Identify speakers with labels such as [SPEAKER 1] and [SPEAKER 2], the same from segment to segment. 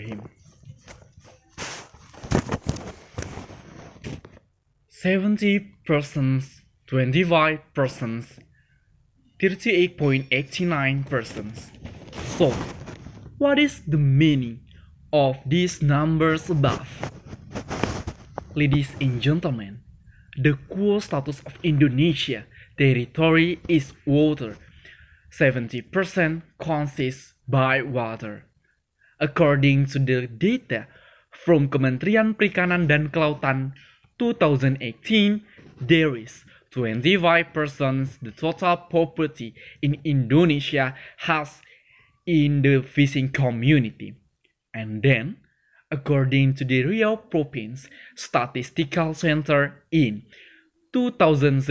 [SPEAKER 1] Bismillahirrahmanirrahim. 70%, 25%, 38.89%. So, what is the meaning of these numbers above? Ladies and gentlemen, the core status of Indonesia territory is water. 70% consists by water. According to the data from Kementerian Perikanan dan Kelautan 2018, there is 25% the total property in Indonesia has in the fishing community. And then, according to the Riau Province Statistical Center in 2017,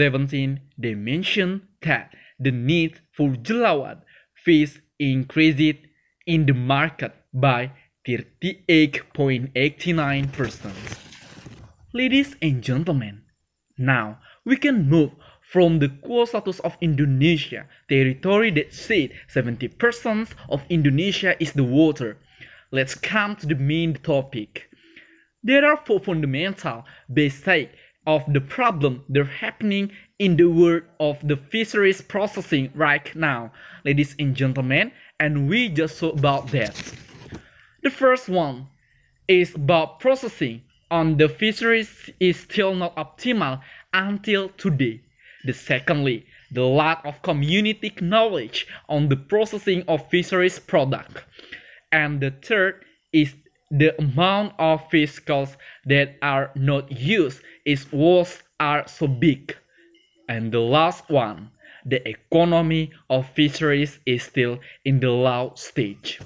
[SPEAKER 1] they mentioned that the need for jelawat fish increased in the market by 38.89%. Ladies and gentlemen, now we can move from the core status of Indonesia territory that said 70% of Indonesia is the water. Let's come to the main topic. There are four fundamental basics of the problem that are happening in the world of the fisheries processing right now, ladies and gentlemen, and we just saw about that. The first one is about processing on the fisheries is still not optimal until today. The secondly, the lack of community knowledge on the processing of fisheries product. And the third is the amount of fish calls that are not used is was are so big. And the last one, the economy of fisheries is still in the low stage.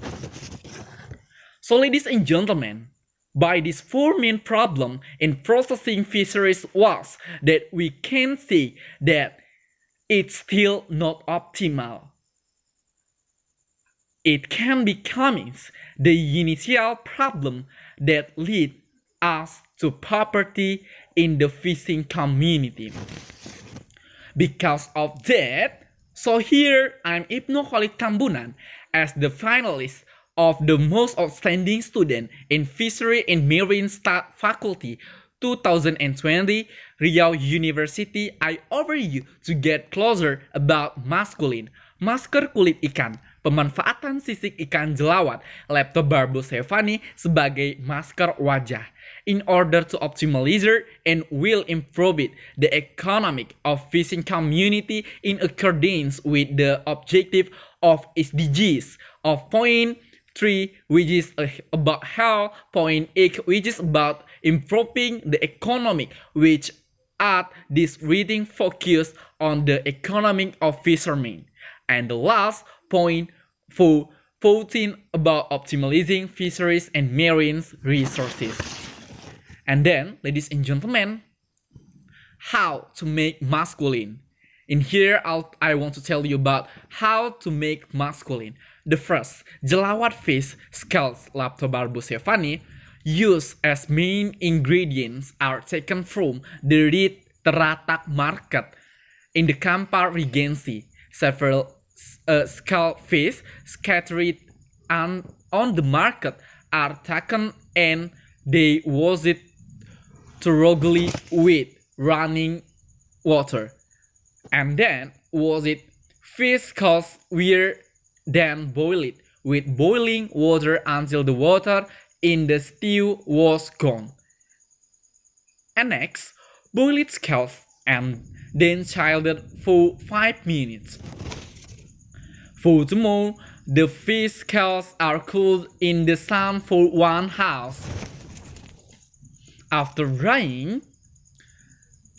[SPEAKER 1] So ladies and gentlemen, by this four main problem in processing fisheries was that we can see that it's still not optimal. It can become the initial problem that lead us to poverty in the fishing community. Because of that, so here I'm Ibnu Khalid Tambunan as the finalist of the most outstanding student in Fishery and Marine Faculty 2020 Riau University. I offer you to get closer about masculine, masker kulit ikan, pemanfaatan sisik ikan jelawat, Leptobarbosaphani sebagai masker wajah, in order to optimize and will improve it, the economic of fishing community in accordance with the objective of SDGs of point 3, which is about health, point 8, which is about improving the economic, which at this reading focus on the economic of fishermen. And the last point 14 about optimizing fisheries and marine resources. And then, ladies and gentlemen, how to make masculine. In here, I want to tell you about how to make masculine. The first, jelawat fish scales Leptobarbosaphani used as main ingredients are taken from the red teratak market. In the Kampar Regency, several scale fish scattered on the market are taken and they washed thoroughly with running water. And then fish scales were then boiled with boiling water until the water in the stew was gone. And next, boiled scales and then chilled for 5 minutes. Furthermore, the fish scales are cooled in the sun for 1 hour. After drying,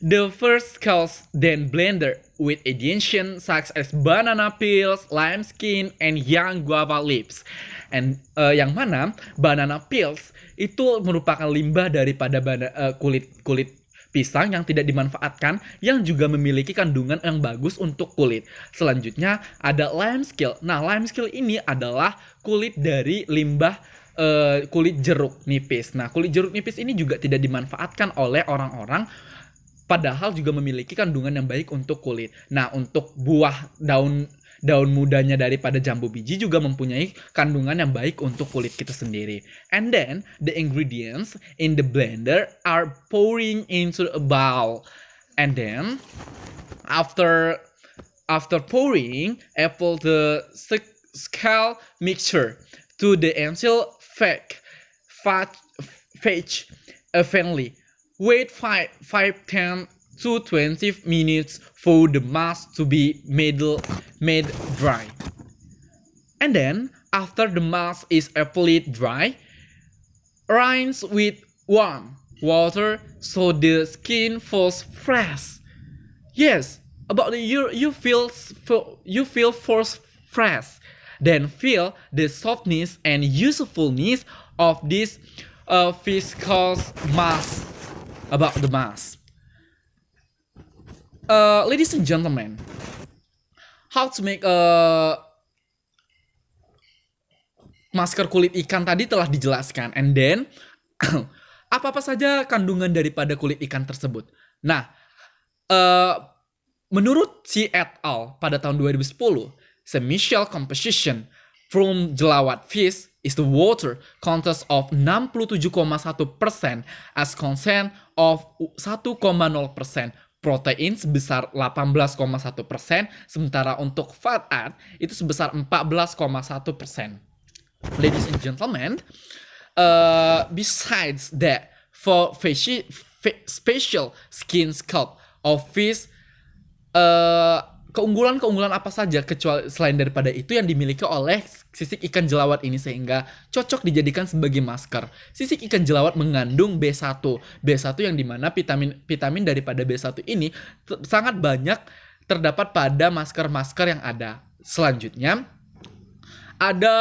[SPEAKER 1] the first scales then blended with additions such as banana peels, lime skin, and young guava leaves. And yang mana banana peels itu merupakan limbah daripada kulit pisang yang tidak dimanfaatkan, yang juga memiliki kandungan yang bagus untuk kulit. Selanjutnya ada lime skin. Nah, lime skin ini adalah kulit dari limbah kulit jeruk nipis. Nah, kulit jeruk nipis ini juga tidak dimanfaatkan oleh orang-orang, padahal juga memiliki kandungan yang baik untuk kulit. Nah, untuk buah daun daun mudanya daripada jambu biji juga mempunyai kandungan yang baik untuk kulit kita sendiri. And then the ingredients in the blender are pouring into a bowl. And then after pouring apple the scale mixture to the ensil fetch evenly. Wait 10 to 20 minutes for the mass to be made dry. And then, after the mass is applied dry, rinse with warm water so the skin feels fresh. Yes, about the you feel first fresh, then feel the softness and usefulness of this viscous mass. About the mass. Ladies and gentlemen, how to make masker kulit ikan tadi telah dijelaskan. And then, apa-apa saja kandungan daripada kulit ikan tersebut. Nah, menurut C et al. Pada tahun 2010, chemical composition from jelawat fish is the water consists of 67,1% as consent of 1,0%, protein sebesar 18,1%, sementara untuk fat add itu sebesar 14,1%. Ladies and gentlemen, besides that, for special skin sculpt of fish, keunggulan apa saja kecuali selain daripada itu yang dimiliki oleh sisik ikan jelawat ini sehingga cocok dijadikan sebagai masker. Sisik ikan jelawat mengandung B1 yang dimana vitamin daripada B1 ini sangat banyak terdapat pada masker-masker yang ada. Selanjutnya ada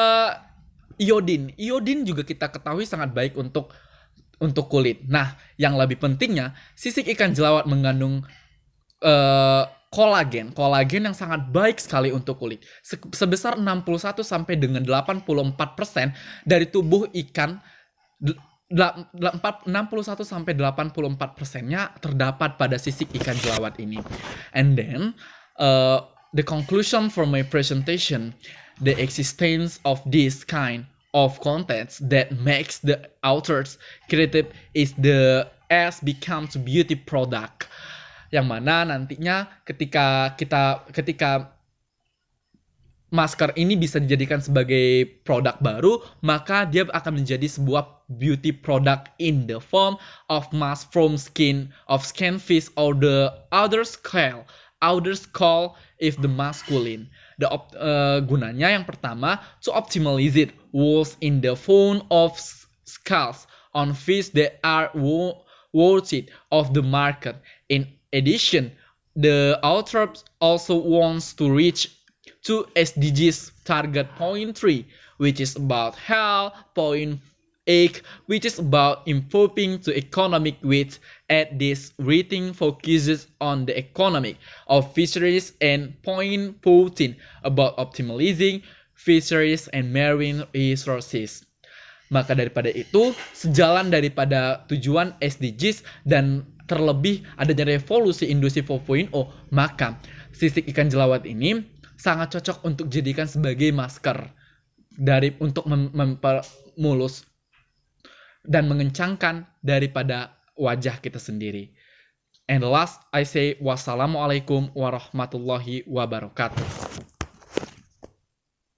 [SPEAKER 1] iodin. Iodin juga kita ketahui sangat baik untuk kulit. Nah, yang lebih pentingnya sisik ikan jelawat mengandung kolagen yang sangat baik sekali untuk kulit. Sebesar 61 sampai dengan 84% dari tubuh ikan, 61 sampai 84%-nya terdapat pada sisik ikan jelawat ini. And then the conclusion from my presentation, the existence of this kind of contents that makes the authors creative is the as becomes beauty product. Yang mana nantinya ketika masker ini bisa dijadikan sebagai produk baru, maka dia akan menjadi sebuah beauty product in the form of mask from skin fish or the other scale if the masculine. Gunanya yang pertama, to optimize it was in the form of scales on fish that are worthy of the market. In addition, the author also wants to reach to SDGs target point 3, which is about health, point 8, which is about improving to economic with at this rating focuses on the economic of fisheries, and point 14 about optimizing fisheries and marine resources. Maka daripada itu, sejalan daripada tujuan SDGs dan terlebih adanya revolusi industri 4.0, maka sisik ikan jelawat ini sangat cocok untuk dijadikan sebagai masker untuk mempermulus dan mengencangkan daripada wajah kita sendiri. And last I say wassalamualaikum warahmatullahi wabarakatuh.